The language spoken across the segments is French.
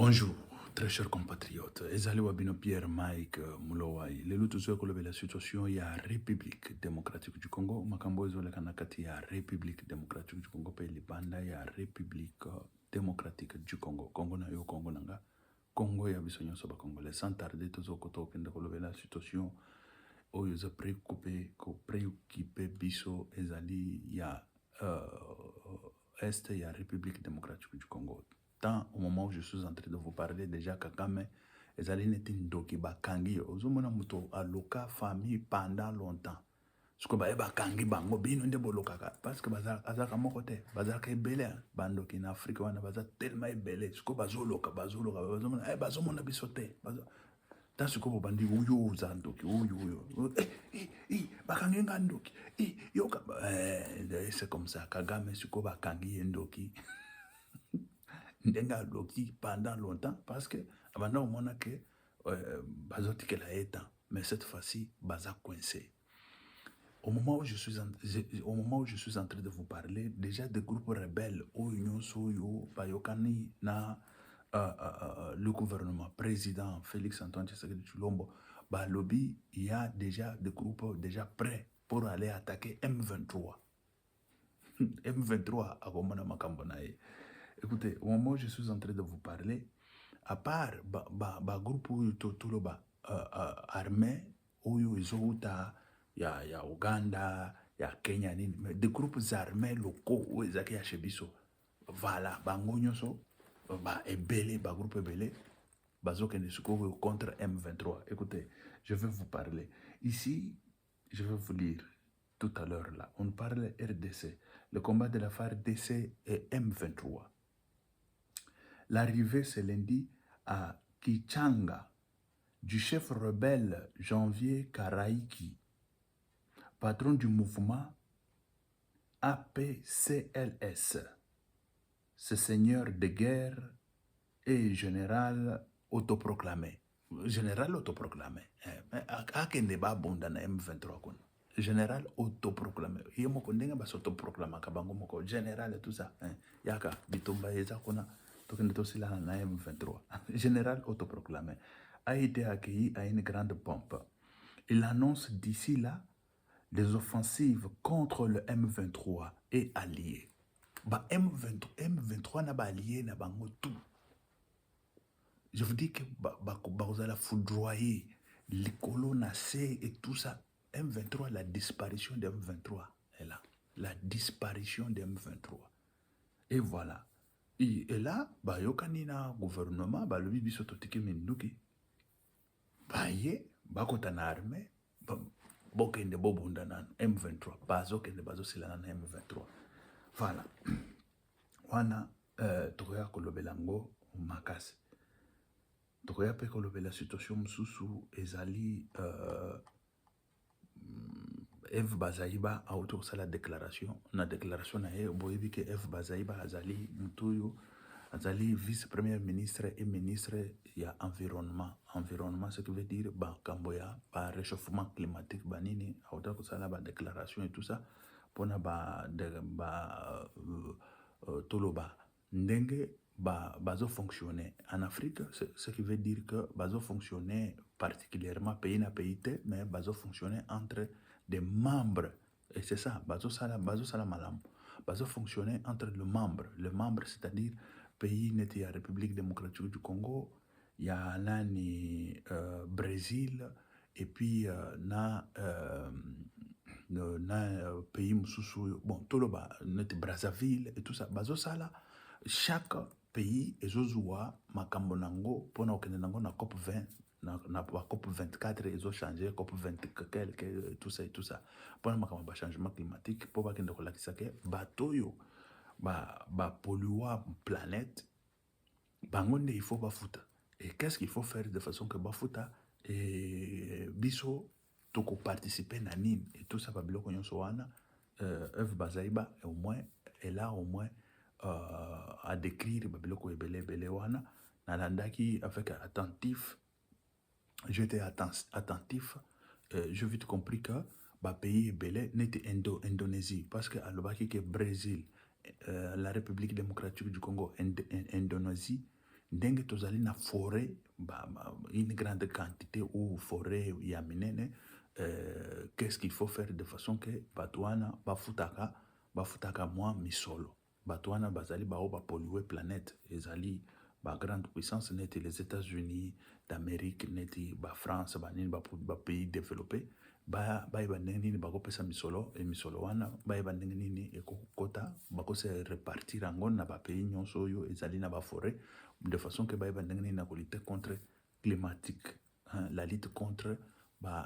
Bonjour, très chers compatriotes. Ezali Wabino Pierre Mike Mulowai. Le lutu zoe kolobe la situation ya République démocratique du Congo. Makambo ezole kanakati ya République démocratique du Congo pe libanda ya République démocratique du Congo. Congo na yo Congo nanga. Congo ya bisonyo soba Congolais. Sans tarder tozo koto kende kolobe la situation oyo za préoccupé biso ezali ya Est ya République démocratique du Congo. Tant au moment où je suis en train de vous parler, déjà Kagame, ezali neti ndoki bakangi ozomona muto aloka famille pendant longtemps. Siko ba bakangi bango bino nde bolokaka parce que bazaka moko te bazaka ebele bandoki na Afrique wana baza tellement ebele siko bazoloka bazomona biso te ta siko bobandi uyo za ndoki uyo bakangi nga ndoki yoka c'est comme ça Kagame siko bakangi ndoki ndenga loki pendant longtemps parce que avant on a que bazoti que la état mais cette fois-ci baza coincé au moment où je suis en train de vous parler déjà des groupes rebelles au Union Soyo Bayokani na le gouvernement président Félix Antoine Tshisekedi Tshilombo ba lobby il y a déjà des groupes déjà prêts pour aller attaquer M23 M23 à Gomana Makambonaye. Écoutez, au moment où je suis en train de vous parler, à part groupe tout armé, où il y a Ouganda, il y a Kenya, mais des groupes armés locaux où ils ont chez Bisso. Voilà, bangonyoso, ebele, groupe ebele, contre M23. Écoutez, je vais vous parler. Ici, je vais vous lire tout à l'heure là. On parle RDC. Le combat de la FARDC et M23. L'arrivée ce lundi à Kichanga du chef rebelle Janvier Karaïki, patron du mouvement APCLS, ce seigneur de guerre et général autoproclamé. Général autoproclamé. Akende ba bonda na M23 kon. Général autoproclamé. Yemo kondenga ba autoproclamé kabango moko général et tout ça. Yaka bitomba yeza kona. Général autoproclamé, a été accueilli à une grande pompe. Il annonce d'ici là des offensives contre le M23 et alliés. M23 n'a pas allié, n'a pas tout. Je vous dis que vous allez foudroyer les colonnes et tout ça. M23, la disparition de M23 est là. La disparition de M23. Et voilà. Et là, yokani na gouvernement, le biso totiki minduki. Ye, kota na armée, bokende bobunda na M23, bazokende bazosila na M23. Voilà. Wana, tokoya kolobelango makasi. Tokoya pe kolobela situation msusu ezali Eve Bazaiba a autour de la déclaration. La déclaration na boyebi que Eve Bazaiba azali mutuyu azali vice-premier ministre et ministre ya environnement. Environnement, ce qui veut dire kamboya ba réchauffement climatique banini a autour de la déclaration et tout ça pour na toloba ndenge bazo fonctionner en Afrique, ce qui veut dire que bazo fonctionner particulièrement pays na pays mais bazo fonctionner entre des membres, et c'est ça, bazo sala malam, bazo fonctionner entre le membre, c'est-à-dire pays neti ya République démocratique du Congo, il y a nani Brésil, et puis na pays mususu, bon, toloba neti Brazzaville et tout ça, bazo sala chaque pays ezozua makambo nango pona okende nango na COP 20 na COP 24 ezo changer COP 20 quelque tout ça pona makambo ba changement climatique po ba kende kolakisa ke batoyo ba polluer planète bango nde il faut bafuta. Et qu'est-ce qu'il faut faire de façon que bafuta et biso toko participer na nini et tout ça ba biloko nyonso wana Eve Bazaiba au moins est là au moins à décrire babiloko ebele wana nalandaki avec attentif. J'étais attentif. J'ai vite compris que pays ebele n'était Indonésie parce que alobaki que Brésil, la République démocratique du Congo, Indonésie ndenge tozali na forêt une grande quantité ou forêt ya minene, qu'est-ce qu'il faut faire de façon que bato wana bafutaka mwa misolo, bato wana bazali bao bapolluer planète, ezali grande puissance neti les États-Unis d'Amérique neti France banini pays développé bayeba ndenge nini bakopesa misolo, e misolo wana bayeba ndenge nini ekokota bakose répartir yango na bapays nyonso oyo ezali na baforêt, de façon que bayeba ndenge nini na lutter contre climatique, la lutte contre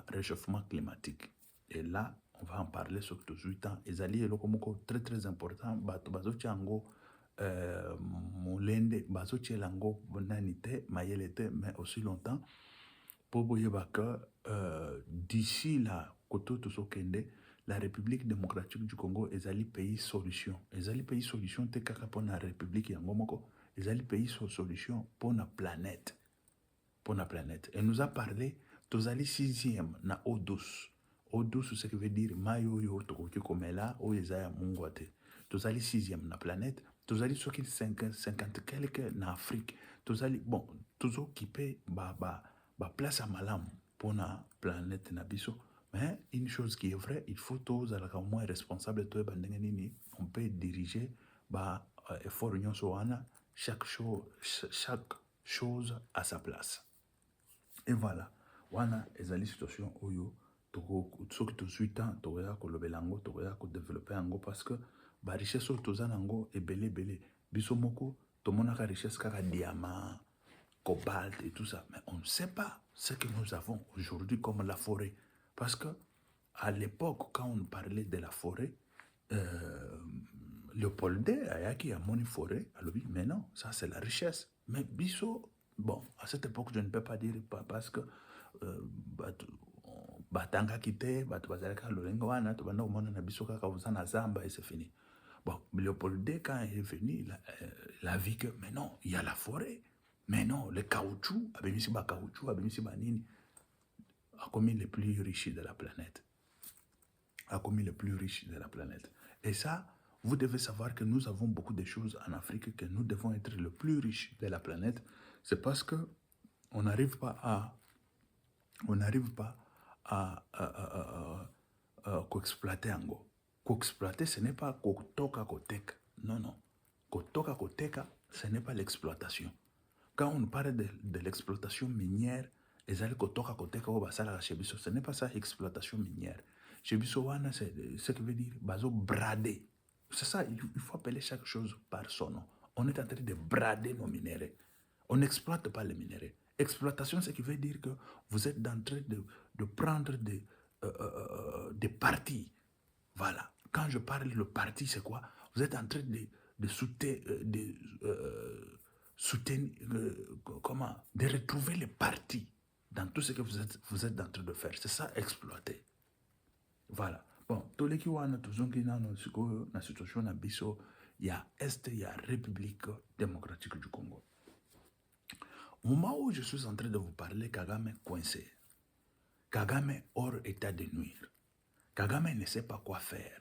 réchauffement climatique. Et là on va en parler sur 18 ans. Ezali eloko moko très très important, bato bazotia yango molende, bazotia yango nani te mayele te, mais aussi longtemps pour boyeba que d'ici là koto tosokende la République démocratique du Congo ezali pays solution, ezali pays solution te kaka pour la République yango moko, ezali pays solution pour la planète, pour la planète. Et nous a parlé tozali 6e na eau douce. Eau douce, ce qui veut dire mayo yo tokoki komela o ezaya mungwa te. Tozali 6e na planète, tozali soki 50 quelque na Afrique, tozali bon tozo occupé place à malam pour la planète na biso. Mais une chose qui est vraie, il faut tous au moins responsable de on peut diriger effort nyonso wana, chaque chose à sa place. Et voilà, wana ezali situation oyo soki tozwi temps tokoya kolobela yango, tokoya kodevelope yango, parce que richesse oyo toza nango ebele biso moko tomonaka richesse kaka diamant, cobalt et tout ça, mais on ne sait pas ce que nous avons aujourd'hui comme la forêt, parce que à l'époque quand on parlait de la forêt, Léopoldé ayaki a moni forêt, alors mais non, ça c'est la richesse. Mais biso, bon, à cette époque je ne peux pas dire parce que batanga kite, bazalaka lorengo wana, to banda omona na biso kaka uzana zamba et c'est fini. Bon, Léopoldé quand il est venu, il a vu que, mais non, il y a la forêt. Mais non, le caoutchouc, abemisi ba caoutchouc, abemisi ba nini, a commis les plus riches de la planète. A commis les plus riches de la planète. Et ça, vous devez savoir que nous avons beaucoup de choses en Afrique, que nous devons être le plus riches de la planète. C'est parce que on n'arrive pas à co-exploiter ango. Co-exploiter, ce n'est pas kotoka koteka. Non, non. Kotoka koteka, ce n'est pas l'exploitation. Quand on parle de l'exploitation minière, ce n'est pas ça, exploitation minière. Chez Bissowana, c'est ce qui veut dire bazo brader. C'est ça, il faut appeler chaque chose par son nom. On est en train de brader nos minéraux. On n'exploite pas les minéraux. Exploitation, ce qui veut dire que vous êtes en train de prendre des parties. Voilà. Quand je parle de parti, c'est quoi? Vous êtes en train de retrouver les parties dans tout ce que vous êtes en train de faire. C'est ça, exploiter. Voilà. Bon, tous les qui ont la situation na biso, il y a Est, il y a République démocratique du Congo. Au moment où je suis en train de vous parler, Kagame coincé. Kagame hors état de nuire. Kagame ne sait pas quoi faire.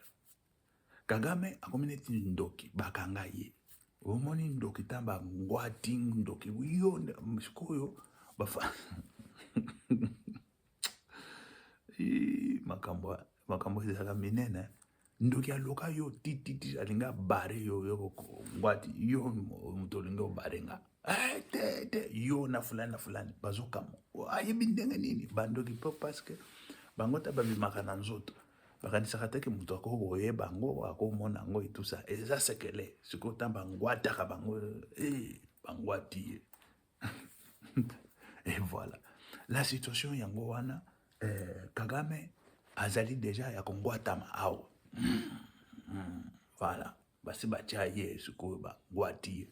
Kagame a comme une ndoki, bakanga ye. Omoni ndoki tamba ngwati ndoki. Yo, msikoyo, bafa. Makambo ezaka minene. Ndoki aloka yo titi alinga bare yo ngwati yo mutolinga barenga. Te yo na fulani bazokamo. Ayebi ndenge nini bandoki po parce que bangota babimaka na nzoto. Bakanisaka te ke mutu akoboyeba bango akomona yango et tout ça. Eza sekele sikotamba ngwataka bango bangwati. Et voilà. La situation yango wana Kagame azali déjà ya kongwatama awo. Voilà. Basi batia ye siko bangwati.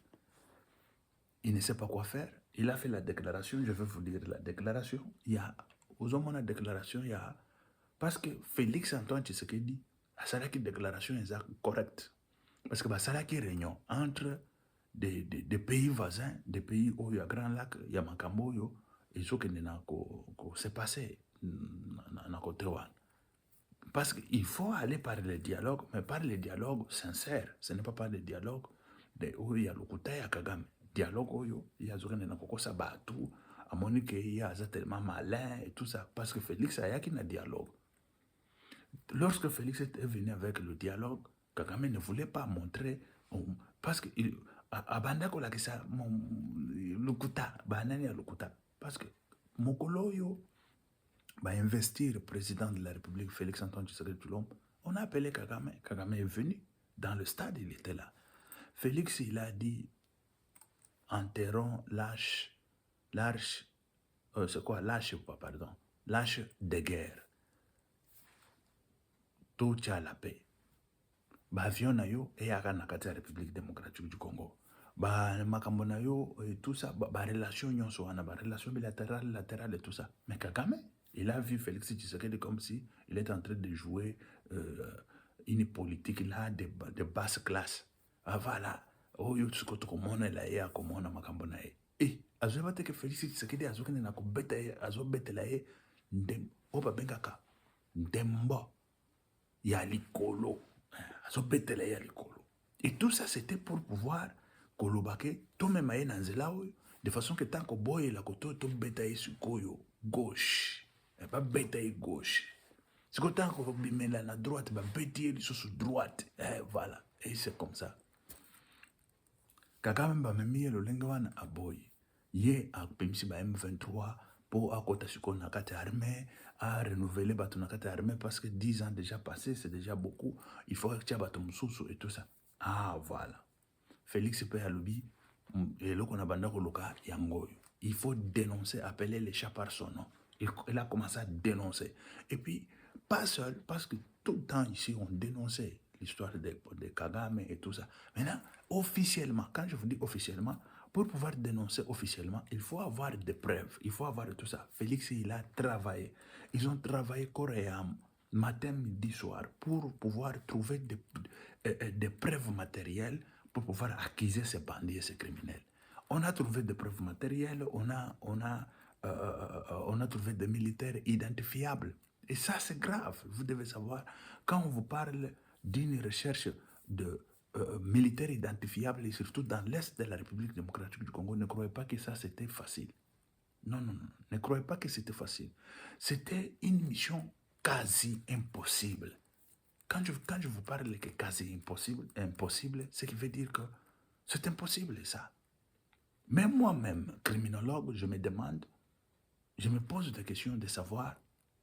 Il ne sait pas quoi faire. Il a fait la déclaration, je vais vous dire la déclaration. Il y a aux hommes la déclaration, il y a parce que Félix Antoine Tshisekedi a fait une déclaration correcte. Parce que ça a une réunion entre des pays voisins, des pays où il y a Grand Lac, il y a Makambo, et ce qui s'est passé dans côté one. Parce qu'il faut aller par le dialogue, mais par le dialogue sincère. Ce n'est pas par le dialogue où il y a le côté à Kagame. dialogue oyo ye azokende na kokosa bato amoni ke ye aza tellement malin et tout ça parce que Félix ayaki na dialogue. Lorsque Félix est venu avec le dialogue, Kagame ne voulait pas montrer parce que abanda kolakisa lokuta banani ya lokuta parce que mokolo oyo ba investir président de la République Félix Antoine Tshisekedi Tshilombo, on a appelé Kagame. Kagame est venu dans le stade, il était là. Félix, il a dit enterrons c'est quoi lâche pas pardon, lâche de guerre. Tout tient la paix. Ba avion na yo et yaka na kati ya République démocratique du Congo. Ba makambo na yo et tout ça, ba relation nyonso wana, ba relation bilatérale et tout ça. Mais Kagame, il a vu Félix Tshisekedi comme si il était en train de jouer une politique là de basse classe. Ah voilà, oh yo tsuko to komona la ya komona makambo na ye. Azoba te que Félix Tshisekedi azokene na ko beta azobetela ye ndem oba bengaka ndembo ya likolo. Azobetela ye ya likolo. Et tout ça c'était pour pouvoir kolobake to mema ye na nzela oyo de façon que tant que boye la koto to beta ye sukoyo gauche. Pas beta ye gauche. C'est que tant que bimela na droite ba beta ye sur droite. Voilà. Et c'est comme ça. Kagame ba memi le lengwana aboye. Ye a pemisi ba M23 pour akota suko na kati armée à renouveler bato na kati armée parce que 10 ans déjà passés, c'est déjà beaucoup. Il faut que tu bato mususu et tout ça. Ah voilà. Félix Pe Alobi et le qu'on a banda koloka yangoyo. Il faut dénoncer, appeler les chats par son nom. Il a commencé à dénoncer. Et puis, pas seul, parce que tout le temps ici, on dénonçait l'histoire de Kagame et tout ça. Maintenant, officiellement, quand je vous dis officiellement, pour pouvoir dénoncer officiellement, il faut avoir des preuves, il faut avoir tout ça. Félix, il a travaillé. Ils ont travaillé corps et âme, matin, midi, soir, pour pouvoir trouver des preuves matérielles pour pouvoir accuser ces bandits et ces criminels. On a trouvé des preuves matérielles, on a trouvé des militaires identifiables. Et ça, c'est grave. Vous devez savoir, quand on vous parle d'une recherche de militaires identifiables, et surtout dans l'Est de la République démocratique du Congo, ne croyez pas que ça, c'était facile. Non, non, non. Ne croyez pas que c'était facile. C'était une mission quasi impossible. Quand je vous parle que quasi impossible, ce qui veut dire que c'est impossible, ça. Même moi-même, criminologue, je me demande, je me pose des questions de savoir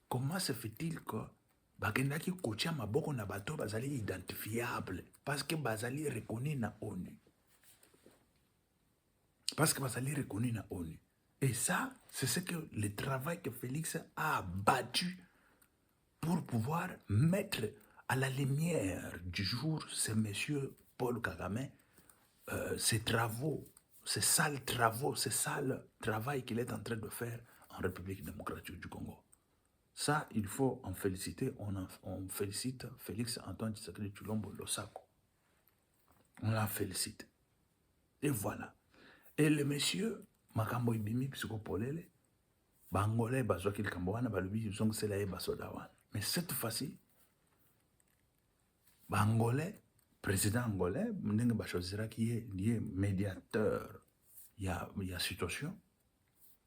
comment se fait-il que bakendaki kocha maboko na bato bazali identifiable parce que bazali reconnu na ONU. Parce que bazali reconnu na ONU. Et ça, c'est ce que le travail que Félix a battu pour pouvoir mettre à la lumière du jour ce monsieur Paul Kagame, ses travaux, ces sales travaux, ces sales travail qu'il est en train de faire en République démocratique du Congo. Ça, il faut en féliciter. On félicite Félix Antoine Tshisekedi Tshilombo Losako. On la félicite. Et voilà. Et le monsieur, Makambo Ibimi Psychopolele, Bangolais, Bazwaki le Kamboana, Balubi, Zong Selaye, Basodawan. Mais cette fois-ci, Bangolais, président angolais, Mnenge Bachozira qui est médiateur. Il y a situation.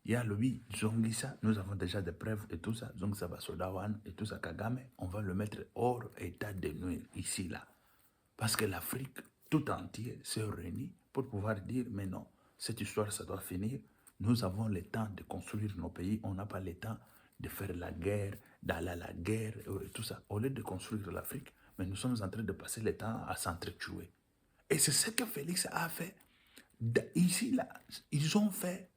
Il y a le oui, Zongisa, nous avons déjà des preuves et tout ça, Zongsa Basodawan et tout ça, Kagame, on va le mettre hors état de nuire, ici, là. Parce que l'Afrique tout entière se réunit pour pouvoir dire, mais non, cette histoire, ça doit finir. Nous avons le temps de construire nos pays, on n'a pas le temps de faire la guerre, d'aller à la guerre et tout ça. Au lieu de construire l'Afrique, mais nous sommes en train de passer le temps à s'entretuer. Et c'est ce que Félix a fait. Ici, là, ils ont fait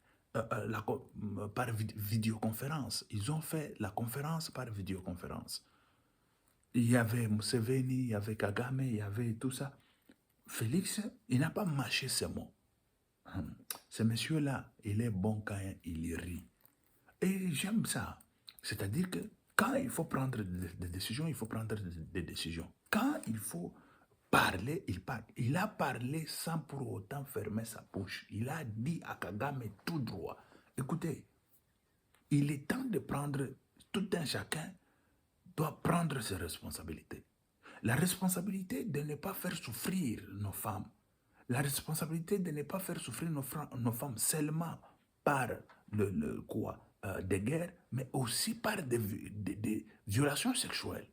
par vidéoconférence. Ils ont fait la conférence par vidéoconférence. Il y avait Museveni, il y avait Kagame, il y avait tout ça. Félix, il n'a pas mâché ses mots. Ce monsieur-là, il est bon quand il rit. Et j'aime ça. C'est-à-dire que quand il faut prendre des décisions, il faut prendre des décisions. Quand il faut parler, il parle. Il a parlé sans pour autant fermer sa bouche. Il a dit à Kagame tout droit. Écoutez, il est temps de prendre, tout un chacun doit prendre ses responsabilités. La responsabilité de ne pas faire souffrir nos femmes. la responsabilité de ne pas faire souffrir nos femmes seulement par des guerres, mais aussi par des violations sexuelles.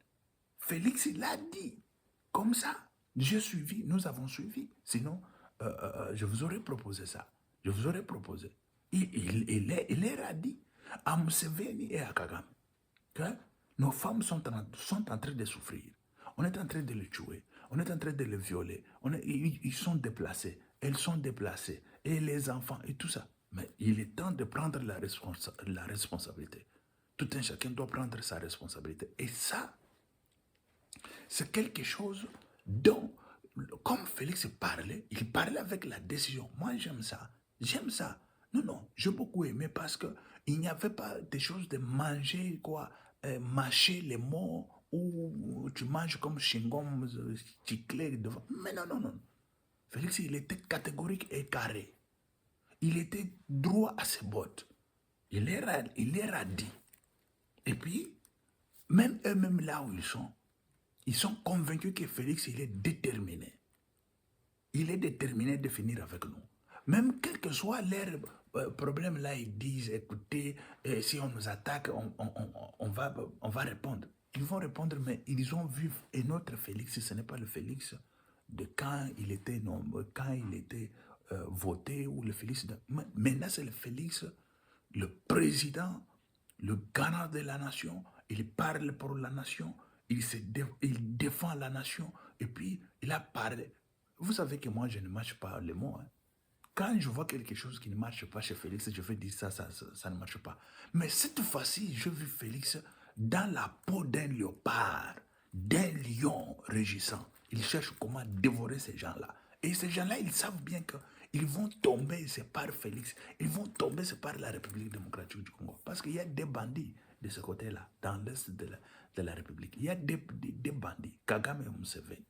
Félix, il l'a dit. Comme ça, j'ai suivi, nous avons suivi. Sinon, je vous aurais proposé ça. Je vous aurais proposé. Il est radis à Museveni et à Kagame que nos femmes sont en train de souffrir. On est en train de les tuer. On est en train de les violer. Ils sont déplacés. Elles sont déplacées. Et les enfants et tout ça. Mais il est temps de prendre la responsabilité. Tout un chacun doit prendre sa responsabilité. Et ça, c'est quelque chose dont, comme Félix parlait, il parlait avec la décision. Moi, j'aime ça. J'aime ça. Non, non, j'ai beaucoup aimé parce qu'il n'y avait pas des choses de manger, mâcher les mots, ou tu manges comme chingom, chiclé devant. Mais non, non, non. Félix, il était catégorique et carré. Il était droit à ses bottes. Il est radis. Et puis, même eux-mêmes là où ils sont convaincus que Félix, il est déterminé. Il est déterminé de finir avec nous. Même quel que soit leur problème là, ils disent, écoutez, si on nous attaque, on va répondre. Ils vont répondre, mais ils ont vu un autre Félix, ce n'est pas le Félix de quand il était, voté, ou le Félix de... Maintenant, c'est le Félix, le président, le garant de la nation. Il parle pour la nation, il défend la nation, et puis il a parlé. Vous savez que moi, je ne marche pas les mots. Hein. Quand je vois quelque chose qui ne marche pas chez Félix, je vais dire ça ne marche pas. Mais cette fois-ci, je vis Félix dans la peau d'un léopard, d'un lion rugissant. Il cherche comment dévorer ces gens-là. Et ces gens-là, ils savent bien qu'ils vont tomber, c'est par Félix. Ils vont tomber, c'est par la République démocratique du Congo. Parce qu'il y a des bandits de ce côté-là, dans l'est de la République. Il y a des bandits, Kagame et Museveni.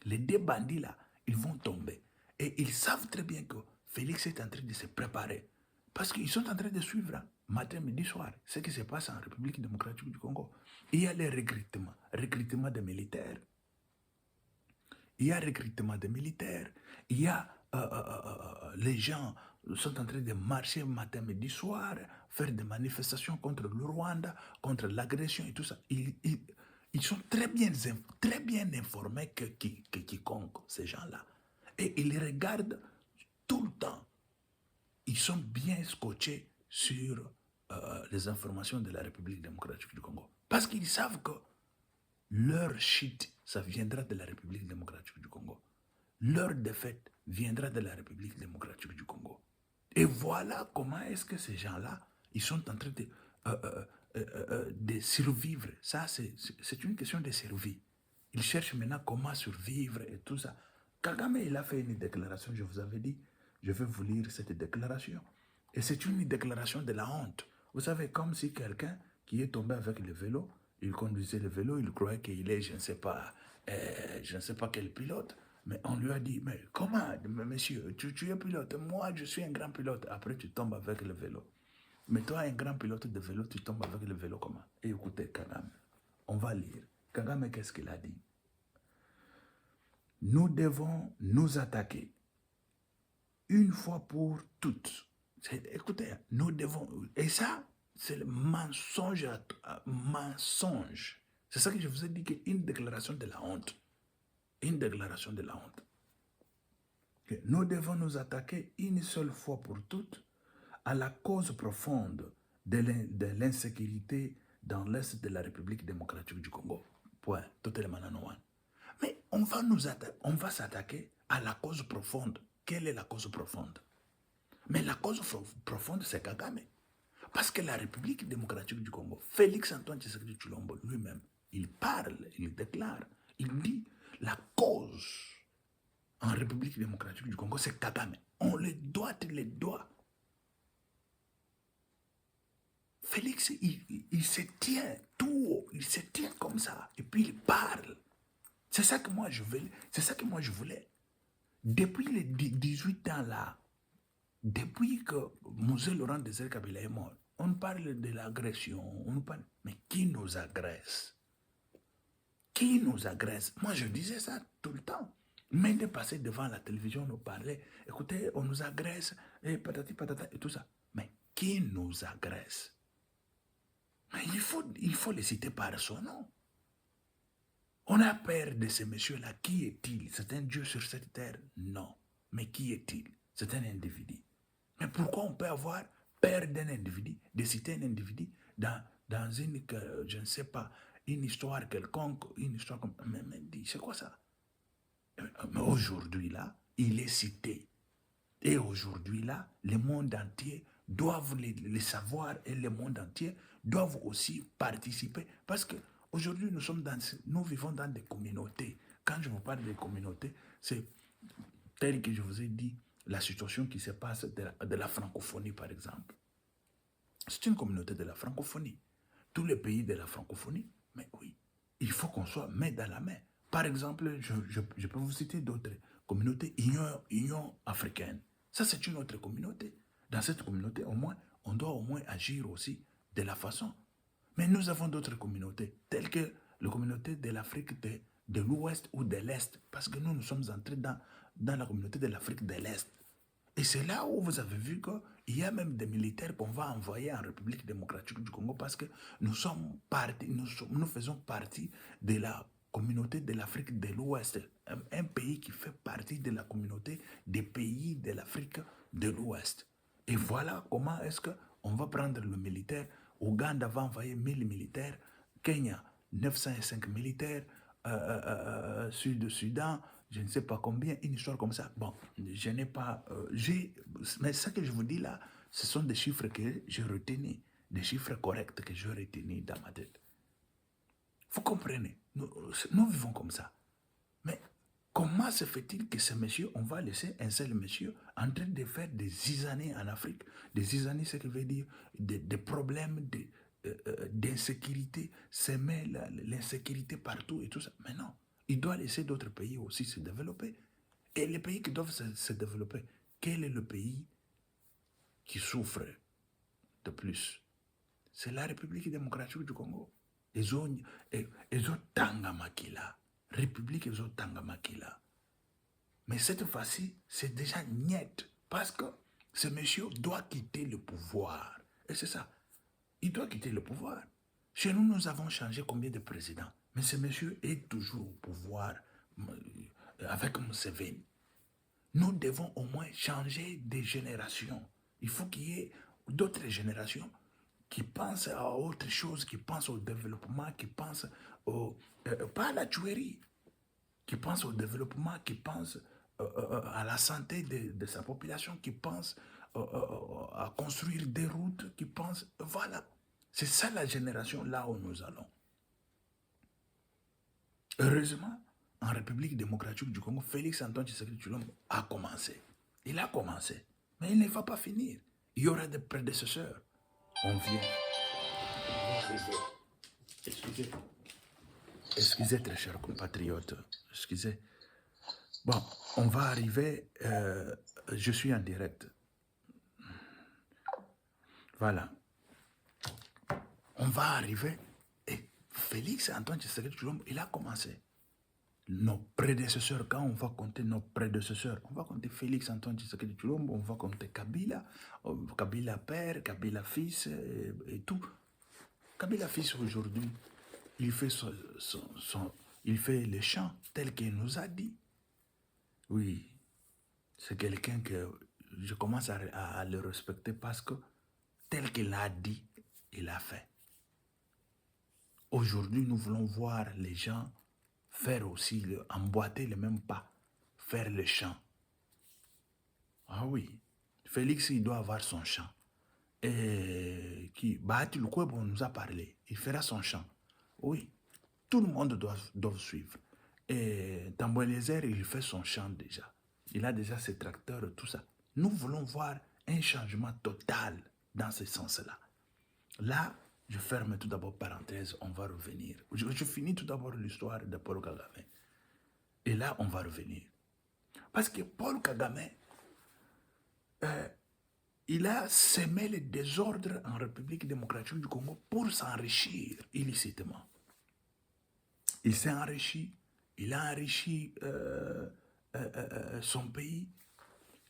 Les deux bandits-là, ils vont tomber. Et ils savent très bien que Félix est en train de se préparer. Parce qu'ils sont en train de suivre, hein, matin, midi, soir, ce qui se passe en République démocratique du Congo. Il y a les recrutements des militaires. Il y a recrutement des militaires. Il y a les gens sont en train de marcher matin, midi, soir, faire des manifestations contre le Rwanda, contre l'agression et tout ça. Ils sont très bien informés que quiconque, ces gens-là. Et ils regardent tout le temps. Ils sont bien scotchés sur les informations de la République démocratique du Congo. Parce qu'ils savent que leur shit, ça viendra de la République démocratique du Congo. Leur défaite viendra de la République démocratique du Congo. Et voilà comment est-ce que ces gens-là, ils sont en train de survivre. Ça, c'est une question de survie. Ils cherchent maintenant comment survivre et tout ça. Kagame, il a fait une déclaration, je vous avais dit, je vais vous lire cette déclaration. Et c'est une déclaration de la honte. Vous savez, comme si quelqu'un qui est tombé avec le vélo, il conduisait le vélo, il croyait qu'il est, je ne sais pas quel pilote. Mais on lui a dit, mais comment, monsieur, tu es pilote, moi je suis un grand pilote. Après tu tombes avec le vélo. Mais toi, un grand pilote de vélo, tu tombes avec le vélo comment? Et écoutez, Kagame, on va lire. Kagame, qu'est-ce qu'il a dit? Nous devons nous attaquer une fois pour toutes. Écoutez, nous devons... Et ça, c'est le mensonge. Mensonge. C'est ça que je vous ai dit, qu'une déclaration de la honte. Une déclaration de la honte. Que nous devons nous attaquer une seule fois pour toutes à la cause profonde de l'insécurité dans l'est de la République démocratique du Congo. Point. Totalement non. Mais on va s'attaquer à la cause profonde. Quelle est la cause profonde? Mais la cause profonde, c'est Kagame. Parce que la République démocratique du Congo, Félix Antoine Tshisekedi Tshilombo lui-même, il parle, il déclare, il dit la cause en République démocratique du Congo, c'est Kagame. On les doit. Félix, il se tient tout haut, il se tient comme ça, et puis il parle. C'est ça que moi je voulais. Depuis les 18 ans là, depuis que Mosé Laurent Désiré Kabila est mort, on parle de l'agression, mais qui nous agresse? Qui nous agresse? Moi je disais ça tout le temps. Mais de passer devant la télévision, nous parler, écoutez, on nous agresse, et patati patata, et tout ça. Mais qui nous agresse? Mais il faut les citer par son nom. On a peur de ces messieurs-là. Qui est-il? C'est un Dieu sur cette terre? Non. Mais qui est-il? C'est un individu. Mais pourquoi on peut avoir peur d'un individu, de citer un individu dans une, je ne sais pas, une histoire quelconque, une histoire comme... Mais c'est quoi ça? Mais aujourd'hui, là, il est cité. Et aujourd'hui, là, le monde entier doivent les savoir et le monde entier doivent aussi participer. Parce que aujourd'hui, nous vivons dans des communautés. Quand je vous parle des communautés, c'est tel que je vous ai dit, la situation qui se passe de la francophonie, par exemple. C'est une communauté de la francophonie. Tous les pays de la francophonie, mais oui, il faut qu'on soit main dans la main. Par exemple, je peux vous citer d'autres communautés, Union africaine. Ça, c'est une autre communauté. Dans cette communauté, au moins, on doit au moins agir aussi de la façon. Mais nous avons d'autres communautés, telles que la communauté de l'Afrique de l'Ouest ou de l'Est, parce que nous sommes entrés dans la communauté de l'Afrique de l'Est. Et c'est là où vous avez vu qu'il y a même des militaires qu'on va envoyer en République démocratique du Congo parce que nous faisons partie de la communauté de l'Afrique de l'Ouest, un pays qui fait partie de la communauté des pays de l'Afrique de l'Ouest. Et voilà comment est-ce qu'on va prendre le militaire. Ouganda va envoyer 1000 militaires, Kenya 905 militaires, Sud-Soudan, je ne sais pas combien, une histoire comme ça. Bon, je n'ai pas... mais ce que je vous dis là, ce sont des chiffres que j'ai retenus, des chiffres corrects que j'ai retenus dans ma tête. Vous comprenez, nous vivons comme ça. Mais comment se fait-il que ce monsieur, on va laisser un seul monsieur en train de faire des zizanées en Afrique? Des zizanées, ce qui veut dire des problèmes d'insécurité, semer l'insécurité partout et tout ça. Mais non, il doit laisser d'autres pays aussi se développer. Et les pays qui doivent se développer, quel est le pays qui souffre de plus? C'est la République démocratique du Congo. Ils ont Tangamakila. République ils ont Tangamakila. Mais cette fois-ci, c'est déjà net. Parce que ce monsieur doit quitter le pouvoir. Et c'est ça. Il doit quitter le pouvoir. Chez nous, nous avons changé combien de présidents? Mais ce monsieur est toujours au pouvoir avec Museveni. Nous devons au moins changer de génération. Il faut qu'il y ait d'autres générations qui pensent à autre chose, qui pensent au développement, qui pensent pas à la tuerie, qui pensent au développement, qui pensent à la santé de sa population, qui pensent à construire des routes, qui pensent... Voilà. C'est ça la génération là où nous allons. Heureusement, en République démocratique du Congo, Félix Antoine Tshisekedi Tshilombo a commencé. Il a commencé. Mais il ne va pas finir. Il y aura des prédécesseurs. On vient. Excusez. Excusez, très chers compatriotes. Excusez. Bon, on va arriver. Je suis en direct. Voilà. On va arriver. Et Félix Antoine Tshisekedi Tshilombo, il a commencé. Nos prédécesseurs, quand on va compter nos prédécesseurs, on va compter Félix Antoine Tshisekedi Tshilombo, on va compter Kabila, Kabila père, Kabila fils et tout. Kabila fils aujourd'hui, il fait il fait les chants tels qu'il nous a dit. Oui, c'est quelqu'un que je commence à le respecter parce que tel qu'il a dit, il a fait. Aujourd'hui, nous voulons voir les gens faire aussi, emboîter les mêmes pas, faire le chant. Ah oui, Félix, il doit avoir son chant. Et qui, Bahati Lukwebo nous a parlé, il fera son chant. Oui, tout le monde doit suivre. Et Tambo Eliezer, il fait son chant déjà. Il a déjà ses tracteurs et tout ça. Nous voulons voir un changement total dans ce sens-là. Là, je ferme tout d'abord parenthèse, on va revenir. Je finis tout d'abord l'histoire de Paul Kagame. Et là, on va revenir. Parce que Paul Kagame, il a semé le désordre en République démocratique du Congo pour s'enrichir illicitement. Il s'est enrichi, il a enrichi son pays.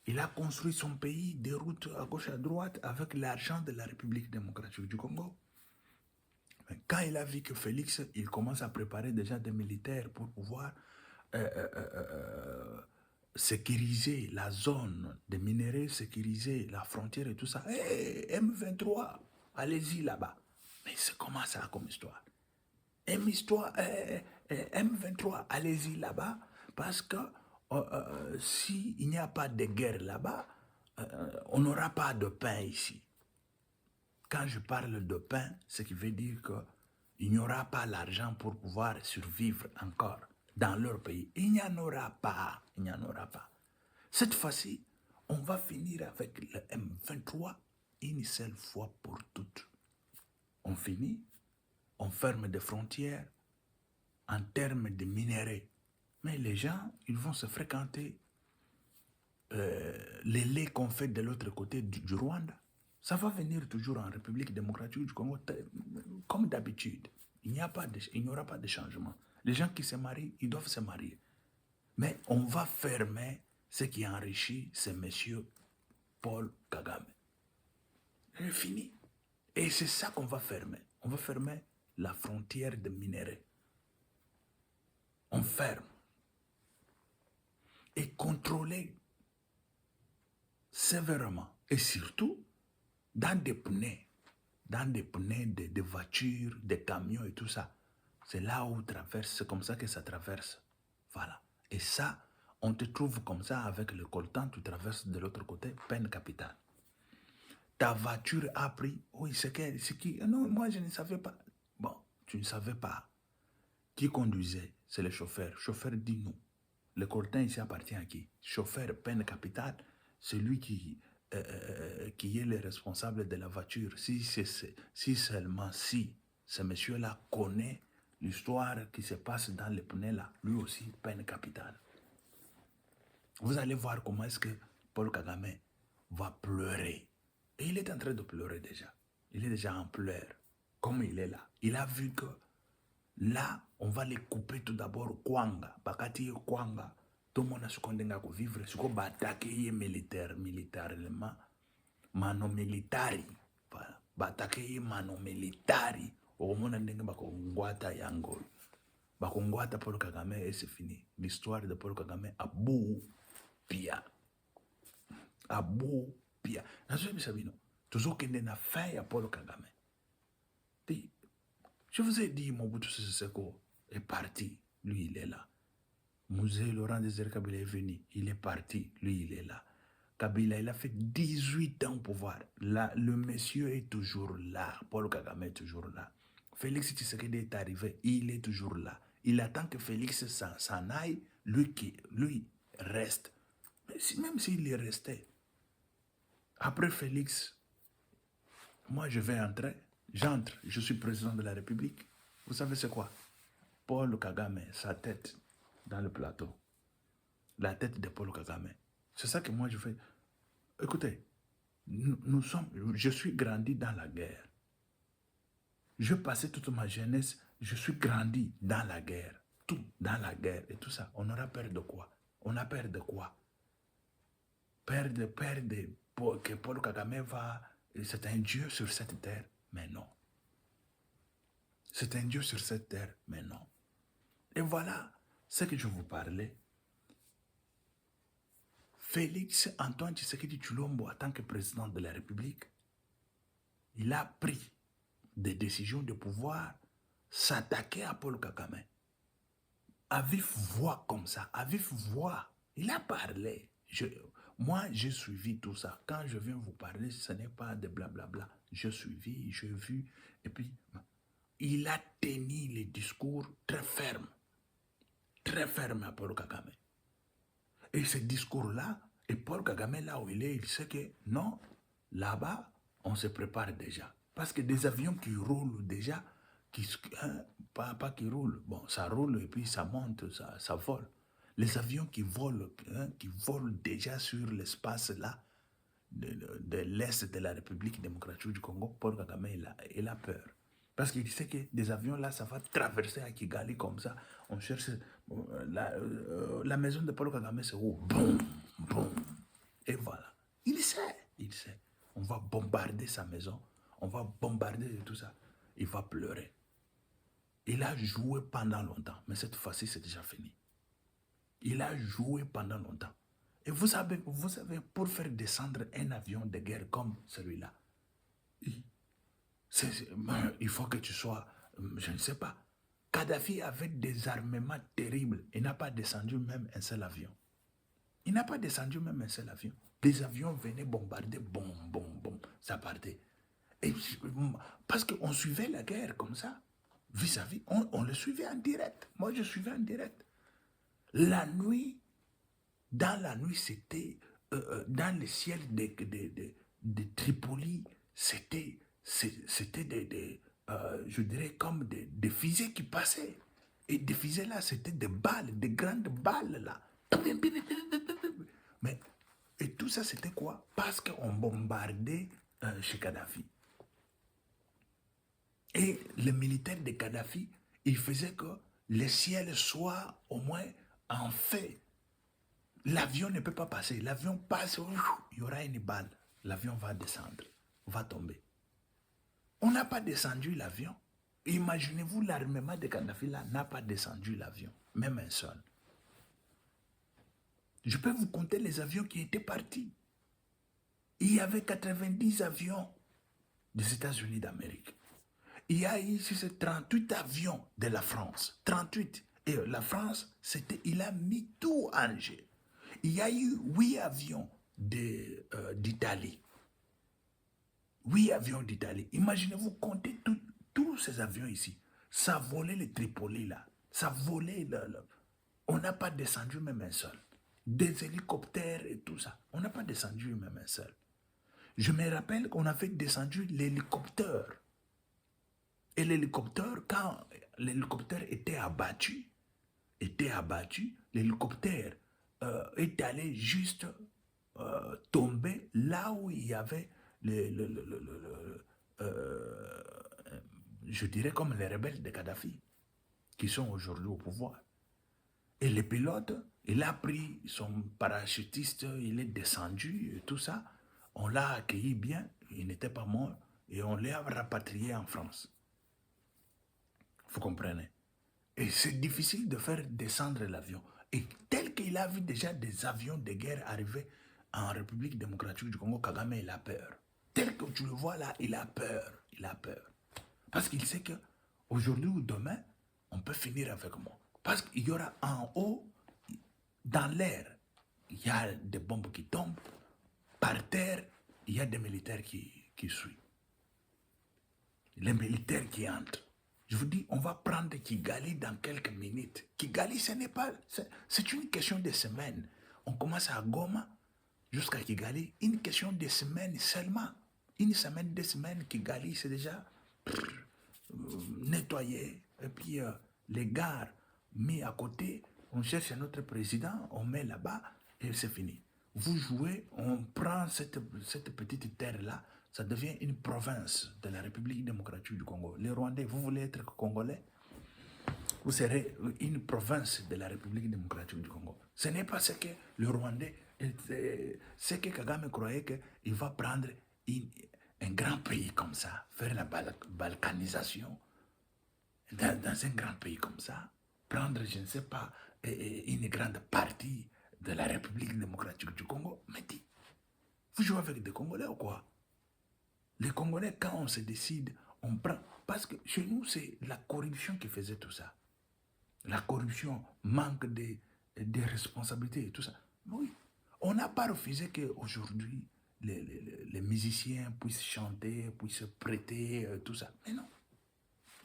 Il a construit son pays, des routes à gauche et à droite avec l'argent de la République démocratique du Congo. Mais quand il a vu que Félix, il commence à préparer déjà des militaires pour pouvoir sécuriser la zone des minéraux, sécuriser la frontière et tout ça. Hey, M23, allez-y là-bas. Mais c'est comment ça comme histoire? M23, allez-y là-bas, parce que s'il n'y a pas de guerre là-bas, on n'aura pas de pain ici. Quand je parle de pain, ce qui veut dire qu'il n'y aura pas l'argent pour pouvoir survivre encore dans leur pays. Il n'y en aura pas. Il n'y en aura pas. Cette fois-ci, on va finir avec le M23 une seule fois pour toutes. On finit, on ferme des frontières en termes de minéraux. Mais les gens, ils vont se fréquenter les laits qu'on fait de l'autre côté du Rwanda. Ça va venir toujours en République démocratique du Congo, comme d'habitude. Il n'y aura pas de changement. Les gens qui se marient, ils doivent se marier. Mais on va fermer ce qui enrichit ce monsieur Paul Kagame. C'est fini. Et c'est ça qu'on va fermer. On va fermer la frontière de minéraux. On ferme. Et contrôler sévèrement. Et surtout, dans des pneus de voitures, des camions et tout ça. C'est là où traverse, c'est comme ça que ça traverse. Voilà. Et ça, on te trouve comme ça avec le coltan, tu traverses de l'autre côté, peine capitale. Ta voiture a pris, oui, c'est qui? Non, moi je ne savais pas. Bon, tu ne savais pas. Qui conduisait? C'est le chauffeur. Chauffeur, dis-nous. Le coltan ici appartient à qui? Chauffeur, peine capitale, celui qui est le responsable de la voiture. Si seulement si ce monsieur-là connaît l'histoire qui se passe dans les pneus là, lui aussi, peine capitale. Vous allez voir comment est-ce que Paul Kagame va pleurer. Et il est en train de pleurer déjà. Il est déjà en pleurs. Comme il est là. Il a vu que là, on va les couper tout d'abord Kwanga. Bakati Kwanga. Tout le monde a ce qu'on a vivre. Ce qu'on va attaquer militairement. Mano militari. Voilà. Attaquer mano militari. Au monde a bakongwata yango. Bakongwata Paul Kagame et c'est fini. L'histoire de Paul Kagame a beau pia. A beau pia. Nazo bisabino. Toujours qu'il n'a fait à Paul Kagame. Je vous ai dit, Mobutu Sese Seko est parti. Lui, il est là. Musée Laurent Désiré Kabila est venu. Il est parti. Lui, il est là. Kabila, il a fait 18 ans au pouvoir. Là, le monsieur est toujours là. Paul Kagame est toujours là. Félix Tshisekedi est arrivé. Il est toujours là. Il attend que Félix s'en aille. Lui reste. Mais même s'il est resté, après Félix, moi, je vais entrer. J'entre, je suis président de la République. Vous savez c'est quoi? Paul Kagame, sa tête dans le plateau. La tête de Paul Kagame. C'est ça que moi je fais. Écoutez, je suis grandi dans la guerre. Je passais toute ma jeunesse, je suis grandi dans la guerre. Tout dans la guerre et tout ça. On aura peur de quoi? On a peur de quoi? Peur que Paul Kagame va... C'est un dieu sur cette terre. Mais non. C'est un dieu sur cette terre, mais non. Et voilà ce que je vous parlais. Félix Antoine Tshisekedi Tshilombo, en tant que président de la République, il a pris des décisions de pouvoir s'attaquer à Paul Kagame. À vive voix comme ça, à vive voix. Il a parlé. Moi, j'ai suivi tout ça. Quand je viens vous parler, ce n'est pas de blablabla. J'ai suivi, j'ai vu, et puis... Il a tenu les discours très fermes à Paul Kagame. Et ce discours-là, et Paul Kagame, là où il est, il sait que non, là-bas, on se prépare déjà. Parce que des avions qui roulent déjà, pas qui roulent, bon, ça roule et puis ça monte, ça vole. Les avions qui volent déjà sur l'espace là, de l'Est de la République démocratique du Congo, Paul Kagame, il a peur. Parce qu'il sait que des avions là, ça va traverser à Kigali comme ça. On cherche la maison de Paul Kagame, c'est où? Boum, boum. Et voilà. Il sait, il sait. On va bombarder sa maison, on va bombarder tout ça. Il va pleurer. Il a joué pendant longtemps, mais cette fois-ci, c'est déjà fini. Il a joué pendant longtemps. Et vous savez, pour faire descendre un avion de guerre comme celui-là, il faut que tu sois, je ne sais pas. Kadhafi avait des armements terribles. Il n'a pas descendu même un seul avion. Il n'a pas descendu même un seul avion. Des avions venaient bombarder, bon, bon, bon, ça partait. Et, parce qu'on suivait la guerre comme ça, vis-à-vis, on le suivait en direct. Moi, je suivais en direct. La nuit, dans la nuit, c'était, dans le ciel de Tripoli, c'était je dirais comme des fusées qui passaient. Et des fusées là, c'était des balles, des grandes balles là. Mais, et tout ça, c'était quoi? Parce qu'on bombardait chez Kadhafi. Et les militaires de Kadhafi, ils faisaient que le ciel soit au moins en fait. L'avion ne peut pas passer. L'avion passe, il y aura une balle. L'avion va descendre, va tomber. On n'a pas descendu l'avion. Imaginez-vous, l'armement de Kadhafi là n'a pas descendu l'avion, même un seul. Je peux vous compter les avions qui étaient partis. Il y avait 90 avions des États-Unis d'Amérique. Il y a ici 38 avions de la France. 38. Et la France, il a mis tout en jeu. Il y a eu 8 avions d'Italie. 8 avions d'Italie. Imaginez-vous compter tous ces avions ici. Ça volait les Tripoli là. Ça volait on n'a pas descendu même un seul. Des hélicoptères et tout ça. On n'a pas descendu même un seul. Je me rappelle qu'on avait descendu l'hélicoptère. Et l'hélicoptère, quand l'hélicoptère était abattu, l'hélicoptère est allé juste tomber là où il y avait je dirais comme les rebelles de Kadhafi, qui sont aujourd'hui au pouvoir. Et le pilote, il a pris son parachutiste, il est descendu, et tout ça. On l'a accueilli bien, il n'était pas mort, et on l'a rapatrié en France. Vous comprenez? Et c'est difficile de faire descendre l'avion. Et tel qu'il a vu déjà des avions de guerre arriver en République démocratique du Congo, Kagame, il a peur. Tel que tu le vois là, il a peur. Il a peur. Parce qu'il sait qu'aujourd'hui ou demain, on peut finir avec moi. Parce qu'il y aura en haut, dans l'air, il y a des bombes qui tombent. Par terre, il y a des militaires qui suivent. Les militaires qui entrent. Je vous dis, on va prendre Kigali dans quelques minutes. Kigali, ce n'est pas... C'est une question de semaines. On commence à Goma jusqu'à Kigali. Une question de semaines seulement. Une semaine, 2 semaines, Kigali, c'est déjà nettoyé. Et puis, les gares mis à côté. On cherche notre président, on met là-bas et c'est fini. Vous jouez, on prend cette petite terre-là, ça devient une province de la République démocratique du Congo. Les Rwandais, vous voulez être Congolais? Vous serez une province de la République démocratique du Congo. Ce n'est pas ce que le Rwandais, ce que Kagame croyait qu'il va prendre un grand pays comme ça, faire la balkanisation dans un grand pays comme ça, prendre, je ne sais pas, une grande partie de la République démocratique du Congo. Mais dis, vous jouez avec des Congolais ou quoi? Les Congolais, quand on se décide, on prend... Parce que chez nous, c'est la corruption qui faisait tout ça. La corruption, manque de responsabilités et tout ça. Mais oui, on n'a pas refusé qu'aujourd'hui, les musiciens puissent chanter, puissent prêter, tout ça. Mais non,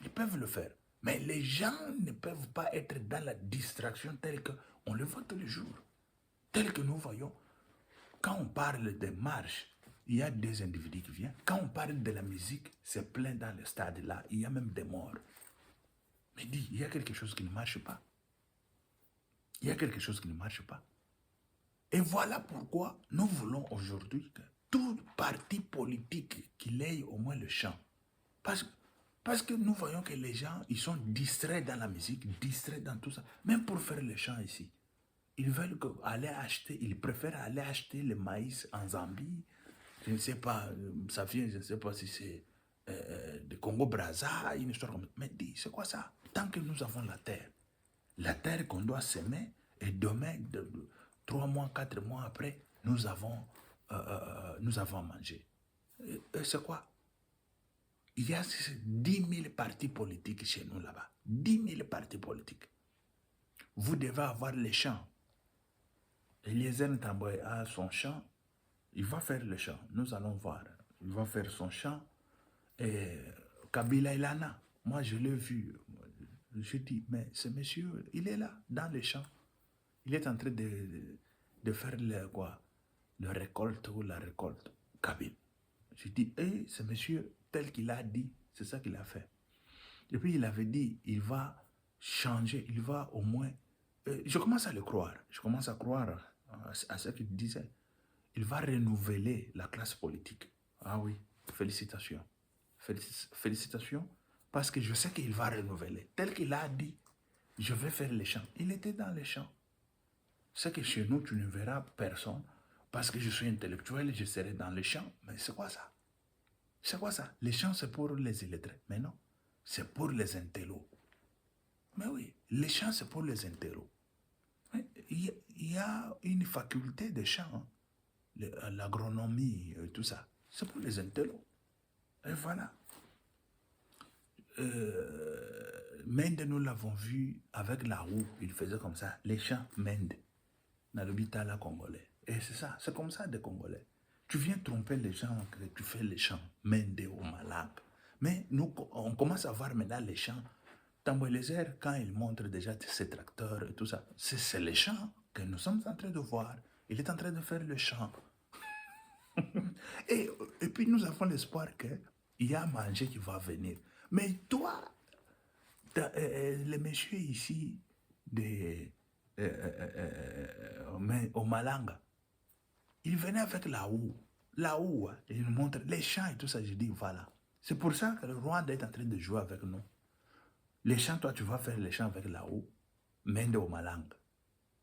ils peuvent le faire. Mais les gens ne peuvent pas être dans la distraction telle qu'on le voit tous les jours. Tel que nous voyons. Quand on parle des marches, il y a des individus qui viennent. Quand on parle de la musique, c'est plein dans le stade là. Il y a même des morts. Mais dis, il y a quelque chose qui ne marche pas. Il y a quelque chose qui ne marche pas. Et voilà pourquoi nous voulons aujourd'hui que tout parti politique qu'il ait au moins le champ. Parce que Parce que nous voyons que les gens, ils sont distraits dans la musique, distraits dans tout ça. Même pour faire les chants ici. Ils veulent aller acheter, ils préfèrent aller acheter le maïs en Zambie. Je ne sais pas, ça vient, je ne sais pas si c'est de Congo-Brazza, une histoire comme ça. Mais dis, c'est quoi ça? Tant que nous avons la terre qu'on doit semer, et demain, 3 mois, 4 mois après, nous avons à manger. Et c'est quoi? Il y a 10 000 partis politiques chez nous là-bas. 10 000 partis politiques. Vous devez avoir les champs. Eliezer Ntamboy a son champ. Il va faire le champ. Nous allons voir. Il va faire son champ. Et Kabila Ilana, moi je l'ai vu. Je dis, mais ce monsieur, il est là, dans les champs. Il est en train de faire le récolte ou la récolte. Kabila. Je dis, ce monsieur, tel qu'il a dit, c'est ça qu'il a fait. Et puis il avait dit, il va changer, il va au moins... je commence à le croire. Je commence à croire à ce qu'il disait. Il va renouveler la classe politique. Ah oui, félicitations. Félicitations, parce que je sais qu'il va renouveler. Tel qu'il a dit, je vais faire les champs. Il était dans les champs. C'est que chez nous, tu ne verras personne, parce que je suis intellectuel, je serai dans les champs. Mais c'est quoi ça? C'est quoi ça? Les champs, c'est pour les illettrés. Mais non, c'est pour les intellos. Mais oui, les champs, c'est pour les intellos. Il y a une faculté de champs, hein, l'agronomie, tout ça. C'est pour les intellos. Et voilà. Mende, nous l'avons vu avec la roue, il faisait comme ça. Les champs, Mende. Dans le bitala congolais. Et c'est ça, c'est comme ça des Congolais. Tu viens tromper les gens que tu fais les champs, Mende ou Malab. Mais nous, on commence à voir maintenant les champs. Tamboilezer, quand il montre déjà ses tracteurs et tout ça, c'est les champs que nous sommes en train de voir. Il est en train de faire le champ. et puis nous avons l'espoir qu'il y a à manger qui va venir. Mais toi, les messieurs ici, au Malanga, ils venaient avec la houe. La houe, hein, ils nous montrent les champs et tout ça. Je dis, voilà. C'est pour ça que le Rwanda est en train de jouer avec nous. Les champs, toi, tu vas faire les champs avec la houe, Mende au Malanga.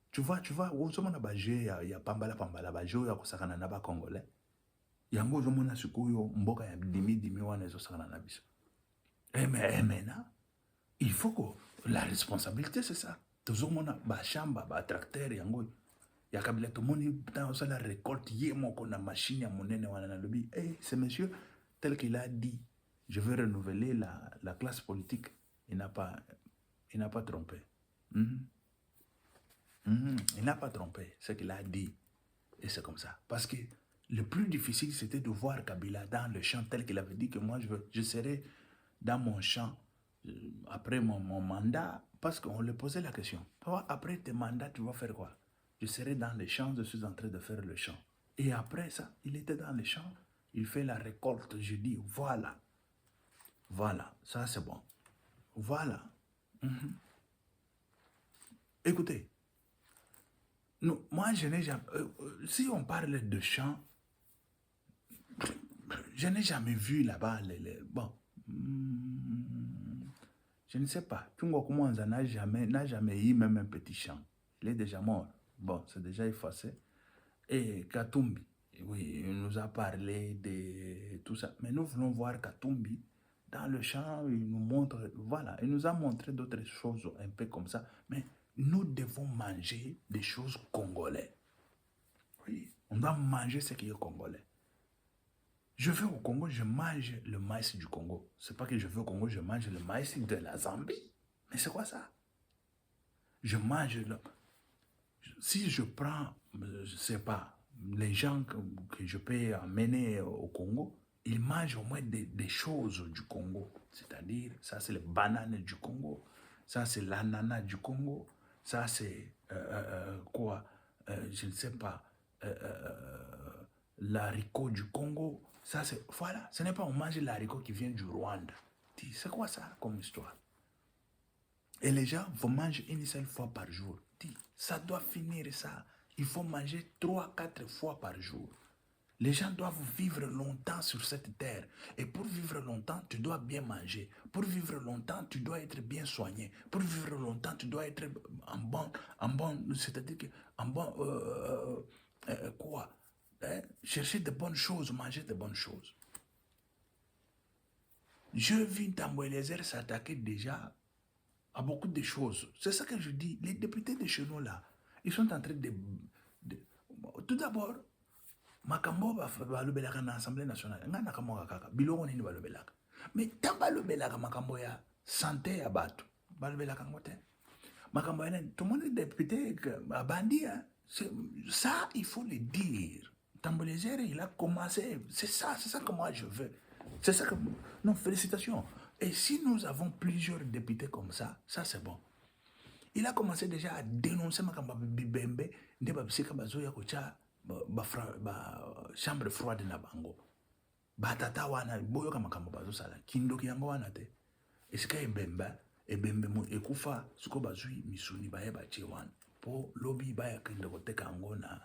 Tu vois, où sommes il y a Pambala, Bajo, il y a Kosakana Naba Congolais. Il y a Mozomona Sukuyo, Mboka, Dimi, Wana, Zosakana Nabiso. Mais maintenant, il faut que la responsabilité, c'est ça. Toujours mon bachamba, tracteur, yango. Ya kabila tout le monde dans la récolte, yémo na machine à monene wana lobby. Ce monsieur, tel qu'il a dit, je veux renouveler la classe politique. Il n'a pas trompé. Il n'a pas trompé ce qu'il a dit. Et c'est comme ça. Parce que le plus difficile, c'était de voir Kabila dans le champ tel qu'il avait dit que moi, je serai dans mon champ après mon mandat, parce qu'on lui posait la question. Après tes mandats, tu vas faire quoi? Je serai dans les champs, je suis en train de faire le champ. Et après ça, il était dans les champs, il fait la récolte. Je dis, voilà, ça c'est bon. Voilà. Écoutez, non, moi je n'ai jamais... si on parle de champs, je n'ai jamais vu là-bas bon... je ne sais pas. Tungo Koumanza n'a jamais eu même un petit champ. Il est déjà mort. Bon, c'est déjà effacé. Et Katumbi, oui, il nous a parlé de tout ça. Mais nous voulons voir Katumbi dans le champ. Il nous montre, voilà, il nous a montré d'autres choses un peu comme ça. Mais nous devons manger des choses congolais. Oui, on doit manger ce qui est congolais. Je vais au Congo, je mange le maïs du Congo. C'est pas que je vais au Congo, je mange le maïs de la Zambie. Mais c'est quoi ça? Je mange le... Si je prends, je sais pas, les gens que je peux amener au Congo, ils mangent au moins des choses du Congo. C'est-à-dire, ça c'est les bananes du Congo, ça c'est l'ananas du Congo, ça c'est quoi, je ne sais pas, l'haricot du Congo. Ça c'est, voilà, ce n'est pas on mange l'haricot qui vient du Rwanda. C'est quoi ça comme histoire? Et les gens vont manger une seule fois par jour. Ça doit finir ça. Il faut manger 3-4 fois par jour. Les gens doivent vivre longtemps sur cette terre. Et pour vivre longtemps, tu dois bien manger. Pour vivre longtemps, tu dois être bien soigné. Pour vivre longtemps, tu dois être c'est-à-dire que en bon, quoi? Hein? Chercher de bonnes choses, manger de bonnes choses. Je vis Tambo Eliezer s'attaquer déjà à beaucoup de choses. C'est ça que je dis. Les députés de chez nous, là, ils sont en train de tout d'abord, makambo balobelaka na Assemblée nationale. Nga nakamwa kaka. Bilongo nini balobelaka. Mais tant balobelaka makambo ya santé ya bato. Balobelaka ngote. Makambo ya tout le monde est député à bandi. Hein. Ça, il faut le dire. Tambo Eliezer, il a commencé. C'est ça que moi je veux. C'est ça que... Non, félicitations. Et si nous avons plusieurs députés comme ça c'est bon. Il a commencé déjà à dénoncer Makamba Bibembe, Ndebabiseka Bazoya Kocha, chambre froide na bango. Batata wana, boyoka Makamba Bazosala, Kindoki yango wana te. Esika ebembe mu ekufa, suko bazui misuni baye bache wana. Po lobby baya kindoko teka ango na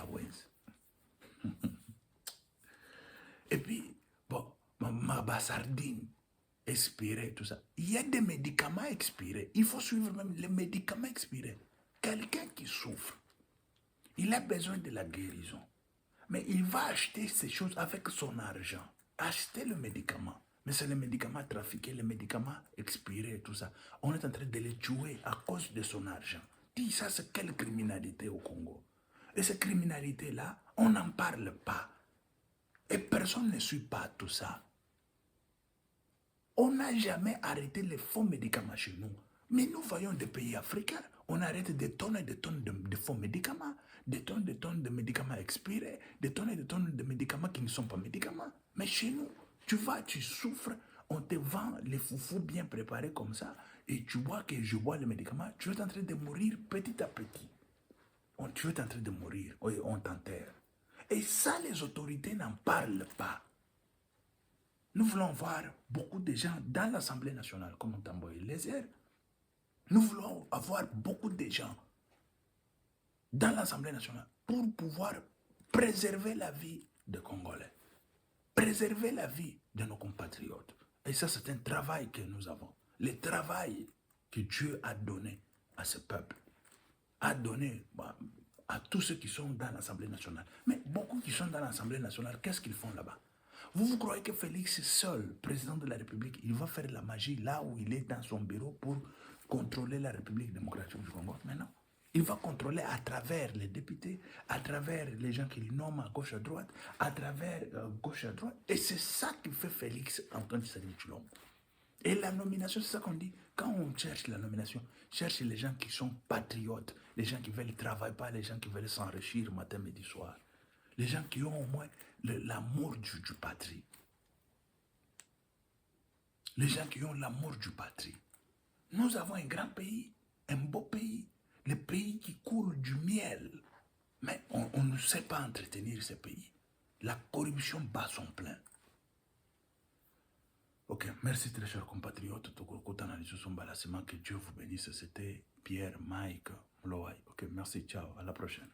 wenzi. Et puis, bon, ma sardine expirée, tout ça. Il y a des médicaments expirés. Il faut suivre même les médicaments expirés. Quelqu'un qui souffre, il a besoin de la guérison. Mais il va acheter ces choses avec son argent. Acheter le médicament. Mais c'est les médicaments trafiqués, les médicaments expirés, tout ça. On est en train de les tuer à cause de son argent. Dis ça, c'est quelle criminalité au Congo? Et cette criminalité-là, on n'en parle pas. Et personne ne suit pas tout ça. On n'a jamais arrêté les faux médicaments chez nous. Mais nous voyons des pays africains, on arrête des tonnes et des tonnes de faux médicaments, des tonnes de médicaments expirés, des tonnes et des tonnes de médicaments qui ne sont pas médicaments. Mais chez nous, tu vas, tu souffres, on te vend les foufous bien préparés comme ça, et tu vois que je bois les médicaments, tu es en train de mourir petit à petit. Tu es en train de mourir, on t'enterre. Et ça, les autorités n'en parlent pas. Nous voulons voir beaucoup de gens dans l'Assemblée nationale, comme Tambo Eliezer. Nous voulons avoir beaucoup de gens dans l'Assemblée nationale pour pouvoir préserver la vie des Congolais, préserver la vie de nos compatriotes. Et ça, c'est un travail que nous avons. Le travail que Dieu a donné à ce peuple, a donné à tous ceux qui sont dans l'Assemblée nationale. Mais beaucoup qui sont dans l'Assemblée nationale, qu'est-ce qu'ils font là-bas? Vous croyez que Félix seul, président de la République, il va faire la magie là où il est dans son bureau pour contrôler la République démocratique du Congo? Mais non. Il va contrôler à travers les députés, à travers les gens qu'il nomme à gauche à droite, à travers gauche à droite. Et c'est ça qui fait Félix Antoine Tshisekedi Tshilombo. Et la nomination, c'est ça qu'on dit. Quand on cherche la nomination, cherche les gens qui sont patriotes, les gens qui veulent travailler, pas les gens qui veulent s'enrichir matin, midi, soir. Les gens qui ont au moins l'amour du patrie. Les gens qui ont l'amour du patrie. Nous avons un grand pays, un beau pays, le pays qui coule du miel. Mais on ne sait pas entretenir ce pays. La corruption bat son plein. Ok, merci très chers compatriotes. Que Dieu vous bénisse. C'était Pierre Mike Mloai. Ok, merci, ciao, à la prochaine.